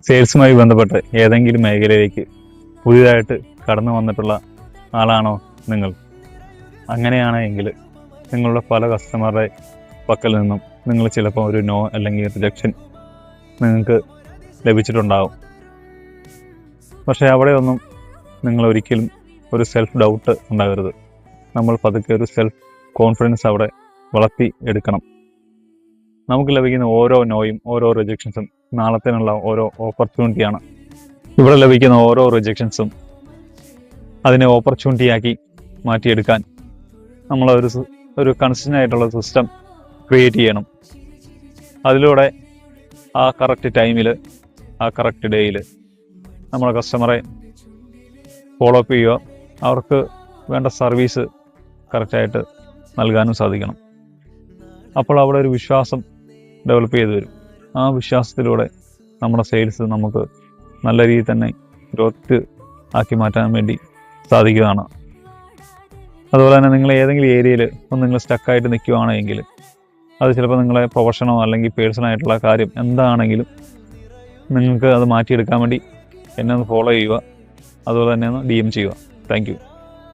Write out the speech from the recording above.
സെയിൽസുമായി ബന്ധപ്പെട്ട് ഏതെങ്കിലും മേഖലയിലേക്ക് പുതിയതായിട്ട് കടന്നു വന്നിട്ടുള്ള ആളാണോ നിങ്ങൾ? അങ്ങനെയാണെങ്കിൽ നിങ്ങളുടെ പല കസ്റ്റമറുടെ പക്കൽ നിന്നും നിങ്ങൾ ചിലപ്പോൾ ഒരു നോ അല്ലെങ്കിൽ റിജക്ഷൻ നിങ്ങൾക്ക് ലഭിച്ചിട്ടുണ്ടാകും. പക്ഷേ അവിടെയൊന്നും നിങ്ങൾ ഒരിക്കലും ഒരു സെൽഫ് ഡൗട്ട് ഉണ്ടാകരുത്. നമ്മൾ പതുക്കെ ഒരു സെൽഫ് കോൺഫിഡൻസ് അവിടെ വളർത്തി എടുക്കണം. നമുക്ക് ലഭിക്കുന്ന ഓരോ നോയും ഓരോ റിജക്ഷൻസും നാളത്തേനുള്ള ഓരോ ഓപ്പർച്യൂണിറ്റിയാണ്. ഇവിടെ ലഭിക്കുന്ന ഓരോ റിജക്ഷൻസും അതിനെ ഓപ്പർച്യൂണിറ്റിയാക്കി മാറ്റിയെടുക്കാൻ നമ്മളൊരു കൺസിസ്റ്റൻ്റ് ആയിട്ടുള്ള സിസ്റ്റം ക്രിയേറ്റ് ചെയ്യണം. അതിലൂടെ ആ കറക്റ്റ് ടൈമിൽ ആ കറക്റ്റ് ഡേയിൽ നമ്മളെ കസ്റ്റമറെ ഫോളോ അപ്പ് ചെയ്യുക, അവർക്ക് വേണ്ട സർവീസ് കറക്റ്റായിട്ട് നൽകാനും സാധിക്കണം. അപ്പോൾ അവിടെ ഒരു വിശ്വാസം ഡെവലപ്പ് ചെയ്ത് വരും. ആ വിശ്വാസത്തിലൂടെ നമ്മുടെ സെയിൽസ് നമുക്ക് നല്ല രീതിയിൽ തന്നെ ഗ്രോത്ത് ആക്കി മാറ്റാൻ വേണ്ടി സാധിക്കുന്നതാണ്. അതുപോലെ തന്നെ നിങ്ങൾ ഏതെങ്കിലും ഏരിയയിൽ നിങ്ങൾ സ്റ്റക്കായിട്ട് നിൽക്കുകയാണെങ്കിൽ അത് ചിലപ്പോൾ നിങ്ങളെ പ്രൊഫഷനോ അല്ലെങ്കിൽ പേഴ്സണലായിട്ടുള്ള കാര്യം എന്താണെങ്കിലും നിങ്ങൾക്ക് അത് മാറ്റിയെടുക്കാൻ വേണ്ടി എന്നെ ഒന്ന് ഫോളോ ചെയ്യുക. അതുപോലെ തന്നെ ഒന്ന് DM ചെയ്യുക. Thank you.